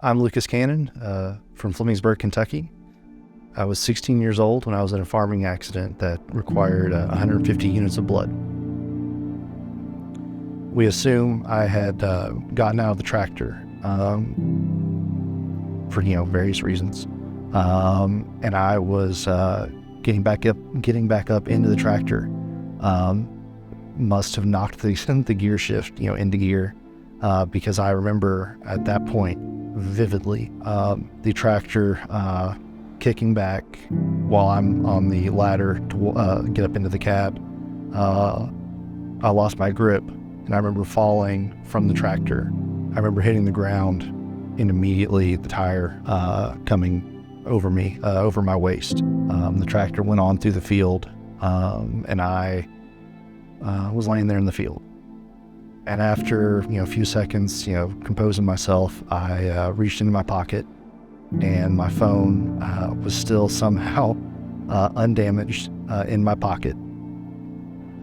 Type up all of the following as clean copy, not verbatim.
I'm Lucas Cannon from Flemingsburg, Kentucky. I was 16 years old when I was in a farming accident that required 150 units of blood. We assume I had gotten out of the tractor for various reasons, and I was getting back up into the tractor. Must have knocked the gear shift into gear because I remember at that point vividly the tractor kicking back while I'm on the ladder to get up into the cab. I lost my grip, and I remember falling from the tractor. I remember hitting the ground, and immediately the tire coming over me, over my waist. The tractor went on through the field, and I was laying there in the field. And after a few seconds, composing myself, I reached into my pocket, and my phone was still somehow undamaged in my pocket.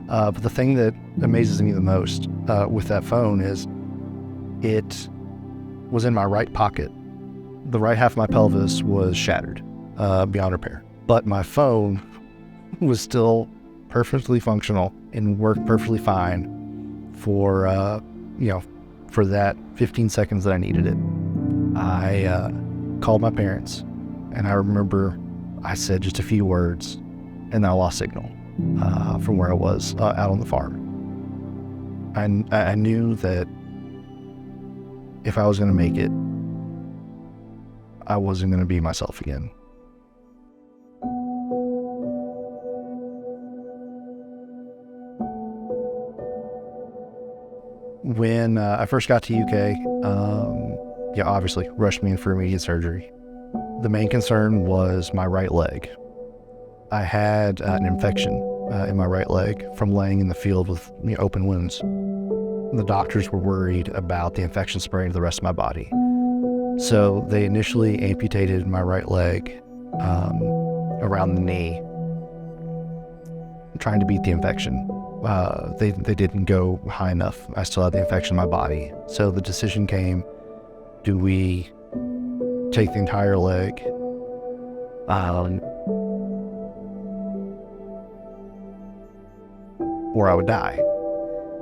But the thing that amazes me the most with that phone is it was in my right pocket. The right half of my pelvis was shattered beyond repair, but my phone was still perfectly functional and worked perfectly fine for for that 15 seconds that I needed it. I called my parents, and I remember I said just a few words, and I lost signal from where I was out on the farm. I knew that if I was going to make it, I wasn't going to be myself again. When I first got to UK, obviously rushed me in for immediate surgery. The main concern was my right leg. I had an infection in my right leg from laying in the field with open wounds. The doctors were worried about the infection spreading to the rest of my body. So they initially amputated my right leg around the knee, trying to beat the infection. They didn't go high enough. I still had the infection in my body. So the decision came, do we take the entire leg or I would die?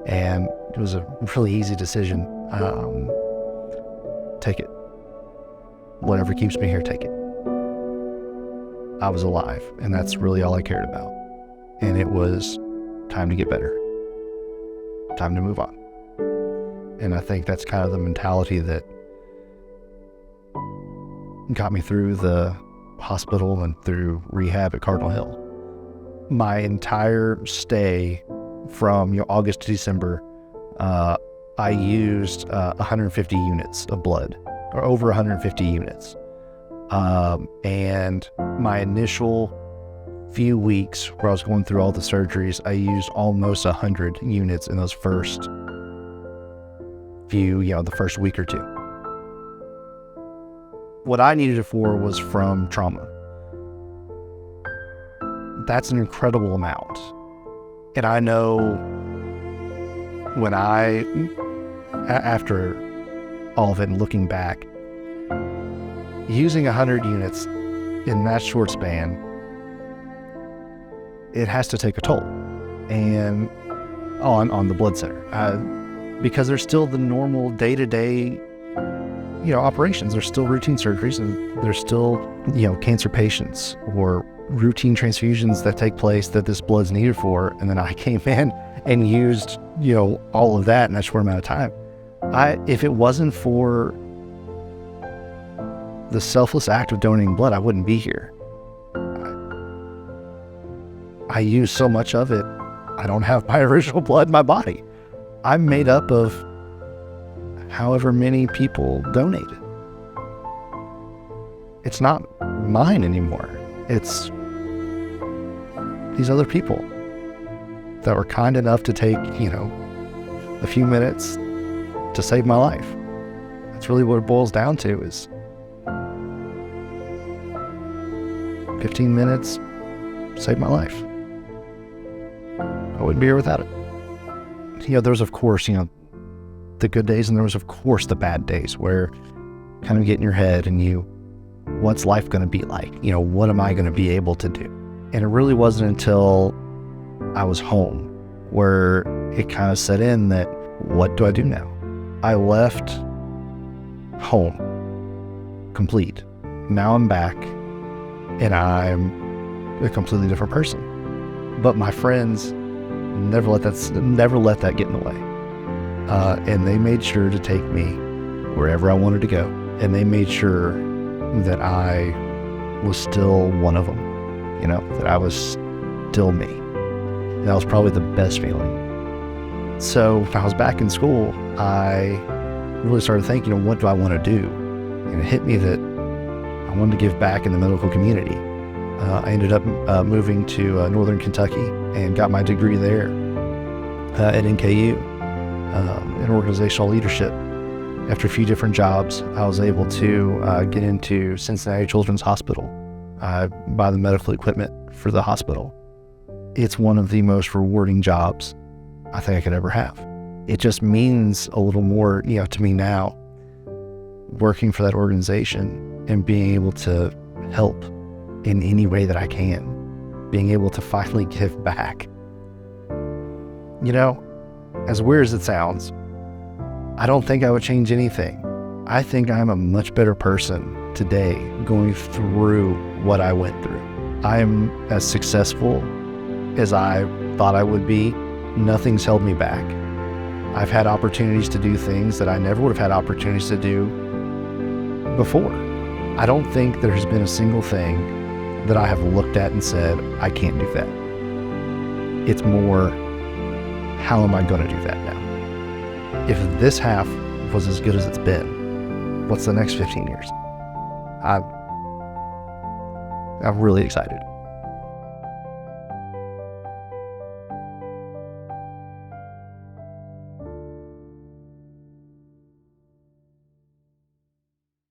And it was a really easy decision. Take it. Whatever keeps me here, take it. I was alive, and that's really all I cared about. And it was time to get better. Time to move on. And I think that's kind of the mentality that got me through the hospital and through rehab at Cardinal Hill. My entire stay from August to December, I used 150 units of blood, or over 150 units. And my initial few weeks where I was going through all the surgeries, I used almost 100 units in those first few, the first week or two. What I needed it for was from trauma. That's an incredible amount. And I know when after all of it and looking back, using 100 units in that short span, it has to take a toll and on the blood center, because there's still the normal day-to-day operations. There's still routine surgeries, and there's still cancer patients or routine transfusions that take place that this blood's needed for. And then I came in and used all of that in that short amount of time. If it wasn't for the selfless act of donating blood, I wouldn't be here. I use so much of it, I don't have my original blood in my body. I'm made up of however many people donated. It's not mine anymore. It's these other people that were kind enough to take, a few minutes to save my life. That's really what it boils down to, is 15 minutes saved my life. I wouldn't be here without it. There was, of course, the good days, and there was, of course, the bad days where kind of get in your head and what's life going to be like? What am I going to be able to do? And it really wasn't until I was home where it kind of set in that, what do I do now? I left home complete. Now I'm back and I'm a completely different person. But my friends never let that get in the way. And they made sure to take me wherever I wanted to go. And they made sure that I was still one of them, that I was still me. And that was probably the best feeling. So when I was back in school, I really started thinking, what do I want to do? And it hit me that I wanted to give back in the medical community. I ended up moving to Northern Kentucky and got my degree there at NKU in organizational leadership. After a few different jobs, I was able to get into Cincinnati Children's Hospital, buy the medical equipment for the hospital. It's one of the most rewarding jobs I think I could ever have. It just means a little more, to me now, working for that organization and being able to help in any way that I can, being able to finally give back. As weird as it sounds, I don't think I would change anything. I think I'm a much better person today going through what I went through. I am as successful as I thought I would be. Nothing's held me back. I've had opportunities to do things that I never would have had opportunities to do before. I don't think there's been a single thing that I have looked at and said, I can't do that. It's more, how am I going to do that now? If this half was as good as it's been, what's the next 15 years? I'm really excited.